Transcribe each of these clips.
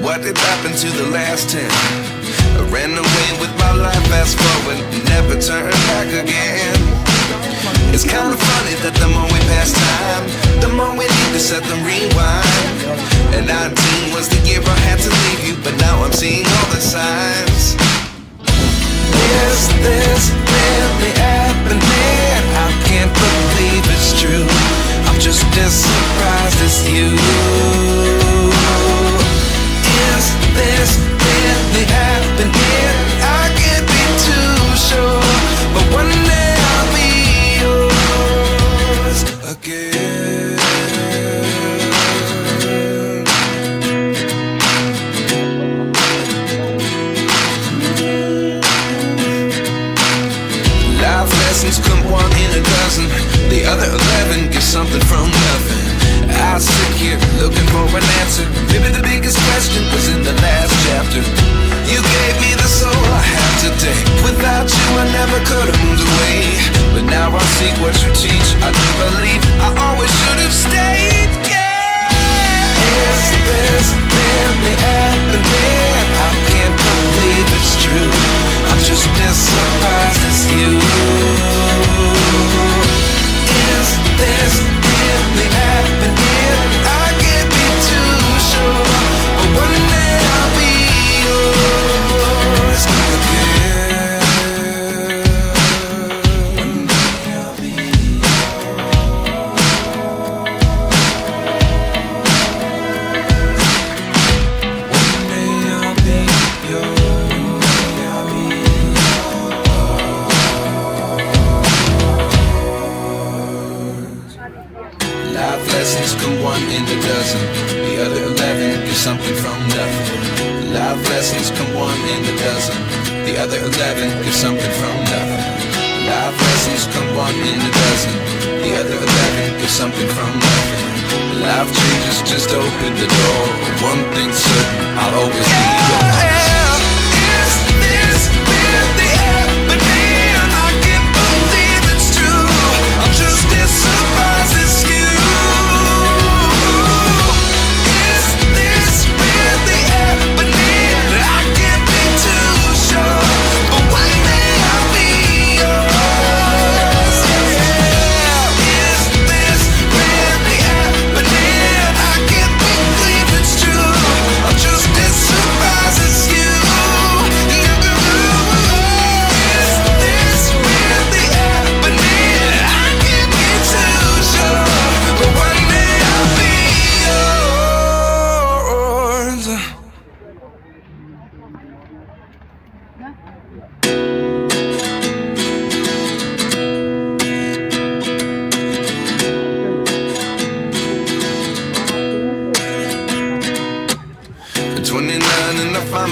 What did happen to the last 10? I ran away with my life, fast forward, never turn back again. It's kind of funny that the more we pass time, the more we need to set them rewind. And 19 was the year I had to leave you, but now I'm seeing all the signs. Is this really happening? I can't believe it's true. I'm just as surprised as you. Is this really happening? I can't be too sure, but one day I'll be yours again. Life lessons come one in a dozen. The other 11 get something from nothing. I sit here looking for an answer. Maybe the biggest question was in the last chapter. You gave me the soul I have today. Without you I never could have moved away. But now I seek what you teach. I do believe I always should have stayed. Yeah. Is this really happening? I can't believe it's true. I'm just as surprised as you. Is this really happening? I can't be too sure, but one day I'll be yours again. One day I'll be One day I'll be yours. Life lessons come one in a dozen. The other 11 get something from nothing. Life lessons come one in a dozen. The other 11 get something from nothing. Life lessons come one in a dozen. The other 11 get something from nothing. Life changes just open the door. One thing's certain, I'll always be yours. Is this really happening? I can't believe it's true. I'm just as surprised as you.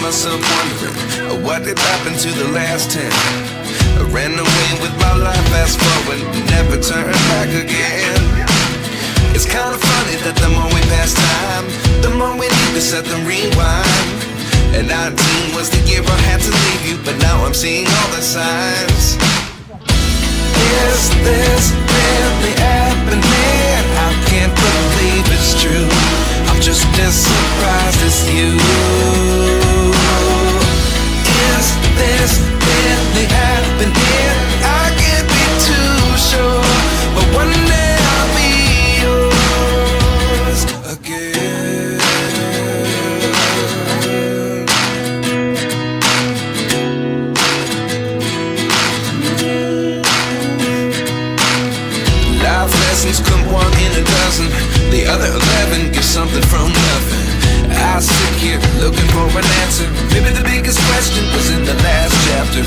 Myself wondering what did happen to the last 10. I ran away with my life, fast forward, never turn back again. It's kind of funny that the more we pass time, the more we need to set them rewind. And 19 was the year I had to leave you, but now I'm seeing all the signs. Is this really happening? I can't believe it's true. I'm just as surprised as you. Is this really happening? I can't be too sure, but one day I'll be yours again. Life lessons come one in a dozen. The other 11 get something from nothing. I sit here looking for an answer. Maybe the biggest question was in the last chapter.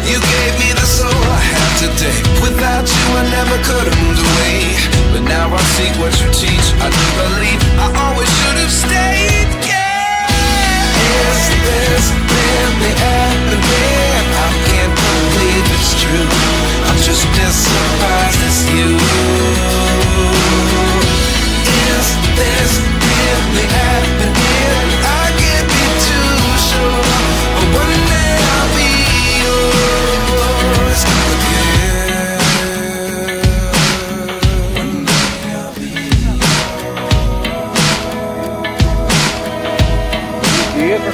You gave me the soul I have today. Without you I never could have moved away. But now I seek what you teach. I do believe I always should have stayed. Yeah. Is this really happening? I can't believe it's true. I'm just as surprised as you. Is this really happening? I can't be too sure, but one day I'll be yours again. One day I'll be yours. Life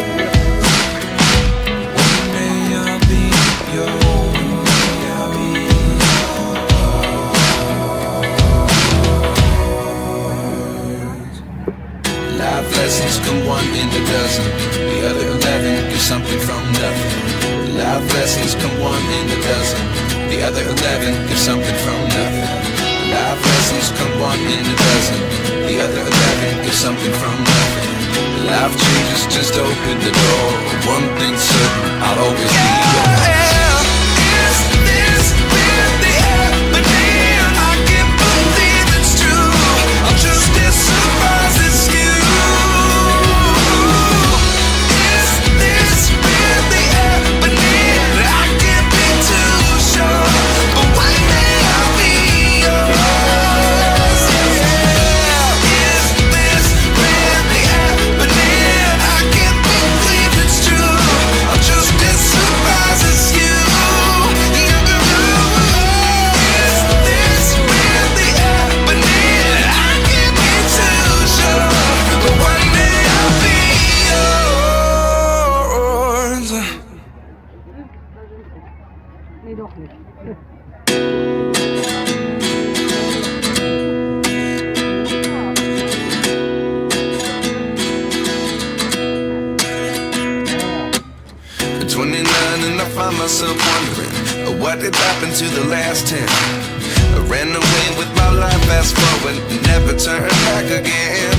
lessons come one in a dozen. The other 11 get something from nothing. Life lessons come one in a dozen. The other 11 get something from nothing. Life lessons come one in a dozen. The other 11 get something from nothing. Life changes, just open the door. One thing's certain, I'll always be yours. Is this really happening? I can't believe it's true. I'm just as surprised as you. Is this really happening? I can't be too sure, but one day I'll be yours. Is this really happening? I can't believe it's true. I'm just as surprised as you. Is this really happening? I can't be too sure, but one day I'll be yours. Nee, doch nicht. 29 and I find myself wondering what did happen to the last 10. I ran away with my life, fast forward, never turn back again.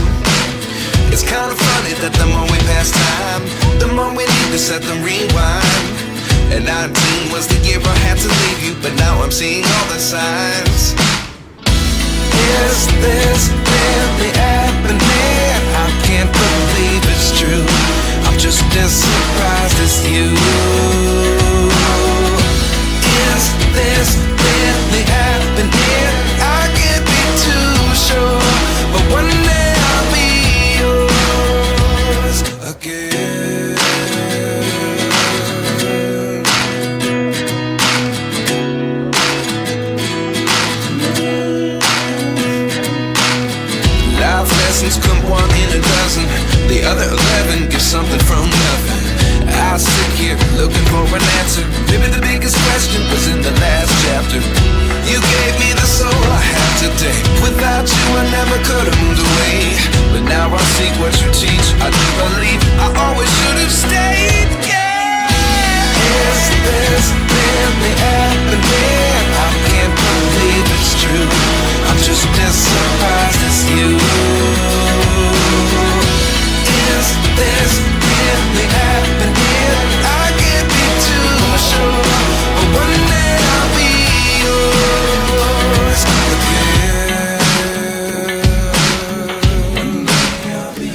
It's kind of funny that the more we pass time, the more we need to set them rewind. And 19 was the year I had to leave you, but now I'm seeing all the signs. Is this really happening? I can't believe it's true. I'm just as surprised as you. Is this really happening? I can't be too sure, but one day I'll be yours again. Life lessons come one in a dozen. The other 11 get something from nothing. I sit here looking for an answer. Maybe the biggest question was in the last chapter. You gave me the soul I have today. Without you I never could have moved away. But now I see what you teach. I do believe I always should have stayed. Yeah. Is this really happening? I can't believe it's true. I'm just as surprised as you. Is this really happening? I can't be too sure, but one day I'll be yours again. One day I'll be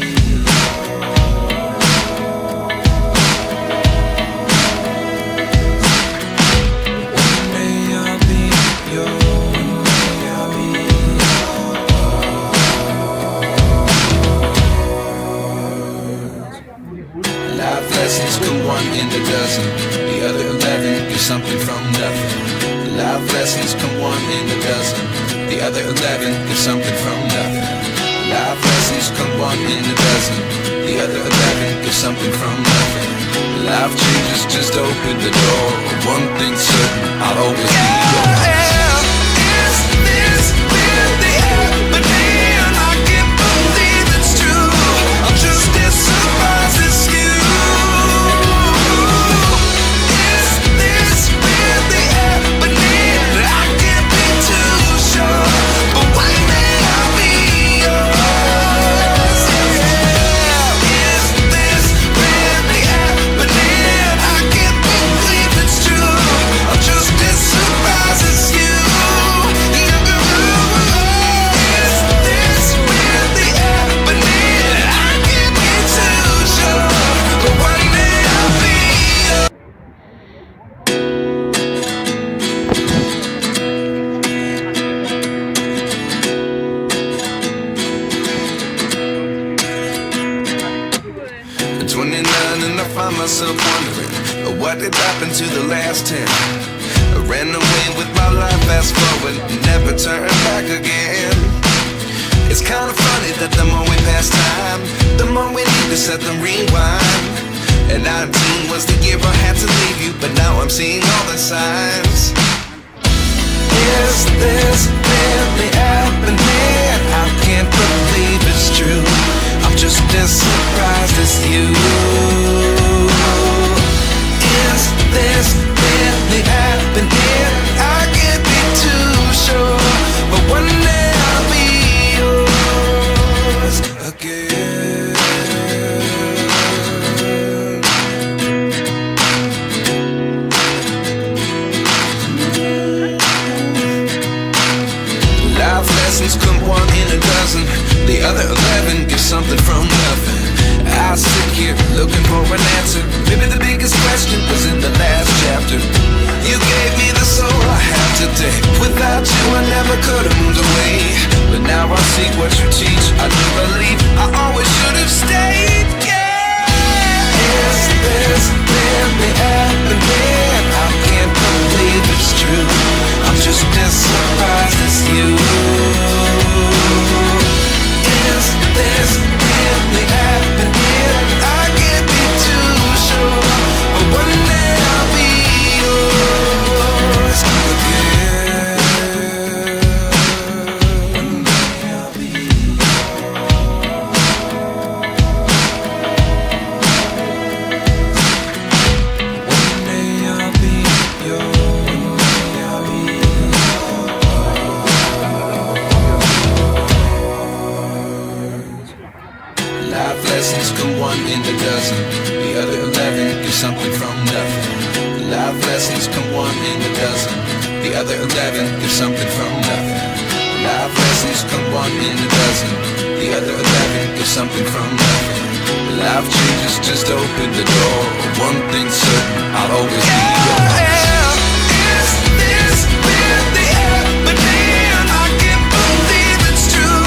One day I'll be yours. One day I'll be Life lessons come one in a dozen. The other 11 get something from nothing. Life lessons come one in a dozen. The other 11 get something from nothing. Life lessons come one in a dozen. The other 11 get something from nothing. Life changes, just open the door. One thing's certain, I'll always be yours. Is this really happening? I can't believe it's true. I'm just as surprised as you. Is this really happening? I can't be too sure, but one day I'll be yours. Is this really happening? I can't believe it's true. I'm just as surprised as you. Is this really happening? I can't be too sure, but one day I'll be yours. 29 and I find myself wondering what did happen to the last 10. I ran away with my life, fast forward, never turn back again. It's kind of funny that the more we pass time, the more we need to set them rewind. And 19 was the year I had to leave you, but now I'm seeing all the signs. Is this really happening? I can't believe it's true. I'm just as surprised as you. Is this really happening? I can't be too sure, but one day I'll be yours again. Life lessons come one in a dozen. The other 11 get something from nothing. I sit here looking for an answer. Maybe the biggest question was in the last chapter. You gave me the soul I have today. Without you I never could have moved away. But now I see what you teach. I do believe I always should have stayed. Yeah. Is this really happening? I can't believe it's true. I'm just as surprised as you. Is this really happening? I can't be too sure, but one day I'll be yours again. One day I'll be yours. One day I'll be yours. Life lessons come one in a dozen. The other 11 get something from nothing. Life lessons come one in a dozen. The other 11 get something from nothing. Life lessons come one in a dozen. The other 11 get something from nothing. Life changes just open the door. One thing's certain, I'll always be yours. Is this really happening? I can't believe it's true.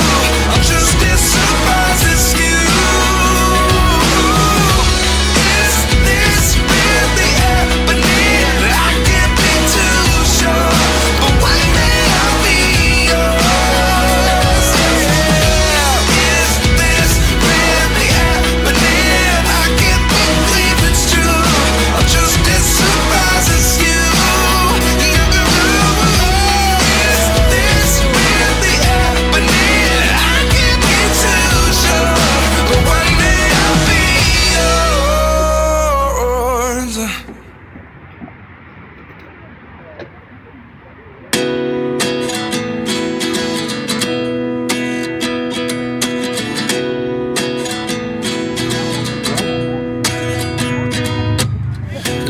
I'm just as surprised as you. Is this really happening? I can't be too sure, but one day I'll be yours. Yeah. Is this really happening? I can't believe it's true. I'm just as surprised as you. Is this really happening? I can't be too sure, but one day I'll be yours.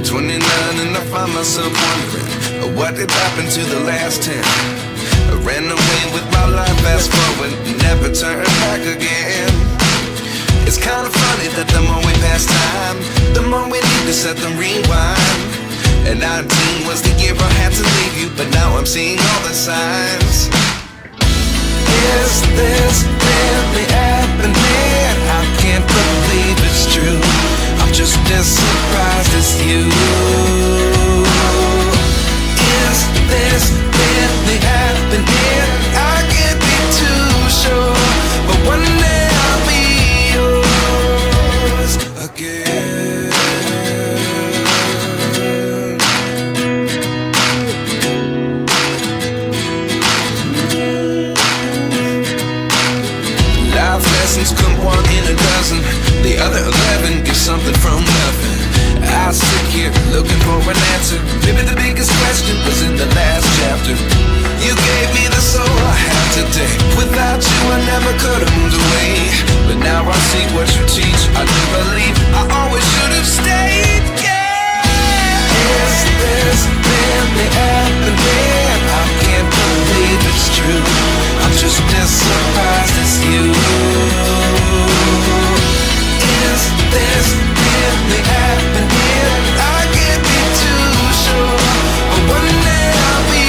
29 and I find myself wondering what did happen to the last 10. I ran away with my life, fast forward, never turn back again. It's kind of funny that the more we pass time, the more we need to set the rewind. And 19 was the year I had to leave you, but now I'm seeing all the signs. Is this really happening? I can't believe it's true. I'm just as surprised as you. Is this really happening? I can't be too sure, but one day I'll be yours again. Life lessons come one in a dozen. The other 11 get something from nothing. I sit here looking for an answer. Maybe the biggest question was in the last chapter. You gave me the soul I have today. Without you I never could have moved away. But now I see what you teach. I do believe I always should have stayed. Yeah. Is this really happening? I can't believe it's true. I'm just as surprised as you. Is this really happening? I can't be too sure, but one day I'll be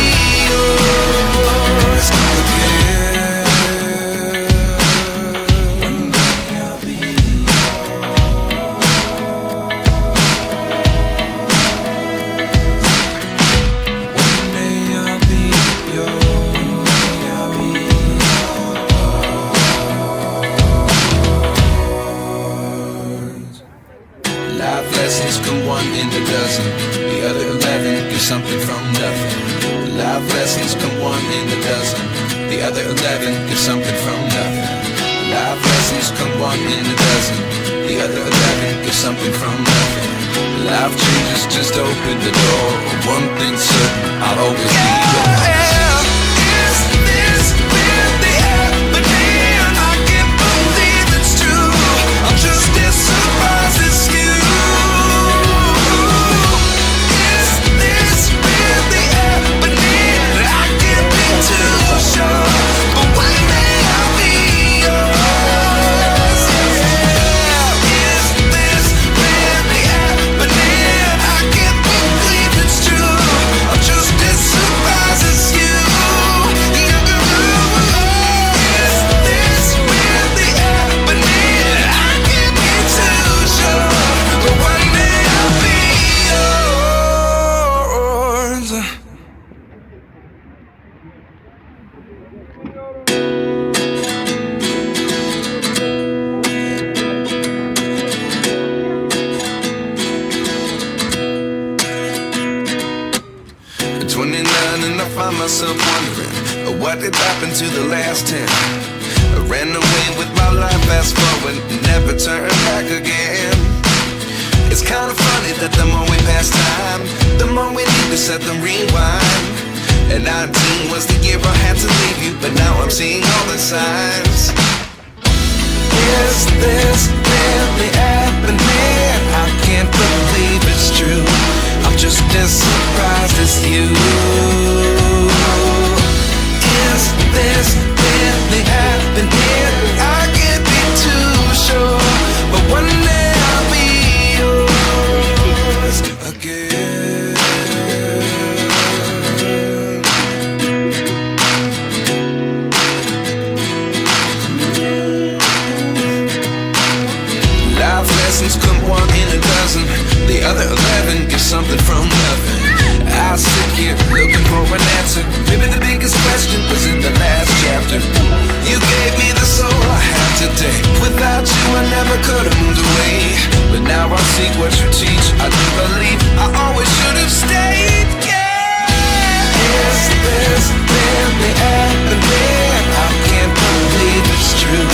yours again. One day I'll be yours. Life lessons come one in a dozen. The other 11 get something from nothing. Life lessons come one in a dozen. The other 11 get something from nothing. Life lessons come one in a dozen. The other 11 get something from nothing. Life changes just open the door. One thing's certain, I'll always be yours. Is this really happening? I can't believe it's true. I'm just as surprised as you. Is this really happening? I can't be too sure, but one day I'll be yours. Is this really happening? I can't believe it's true. I'm just as surprised as you. Is this really happening? I can't be too sure, but one day I'll be yours. 29 and I find myself wondering what did happen to the last 10. I ran away with my life, fast forward, never turn back again. It's kind of funny that the more we pass time, the more we need to set them rewind. And 19 was the year I had to leave you, but now I'm seeing all the signs. Is this really happening? I can't believe it's true. I'm just as surprised as you. Is this really happening? I can't be too sure, but one day I'll be yours again. Life lessons come one in a dozen. The other 11 get something from nothing. I sit here looking for an answer. Maybe the biggest question was in the last chapter. You gave me the soul I have today. Without you I never could have moved away. But now I see what you teach. I do believe I always should have stayed. Yeah. Is this really happening? I can't believe it's true.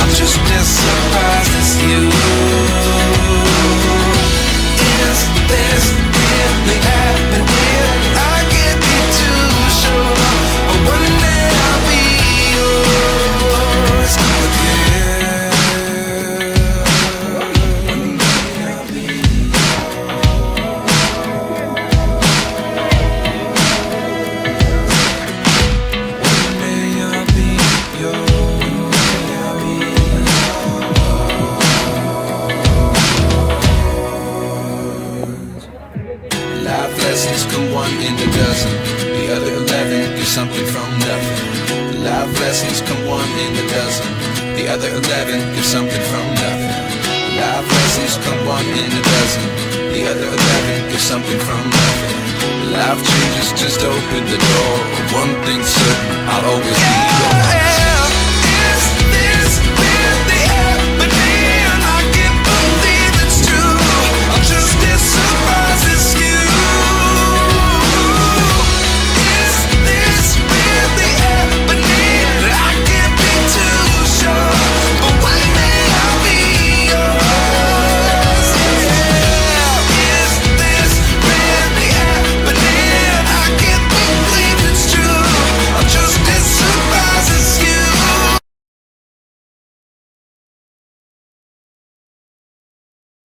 I'm just as surprised as you. Is this really happening? I can't be too sure, but one day I'll be yours again. One day I'll be One day I'll be yours. Life lessons come one in a dozen. The other 11 get something from nothing. Life lessons come one in a dozen. The other 11 get something from nothing. Life lessons come one in a dozen. The other 11 get something from nothing. Life changes just open the door. One thing's certain, I'll always be yours.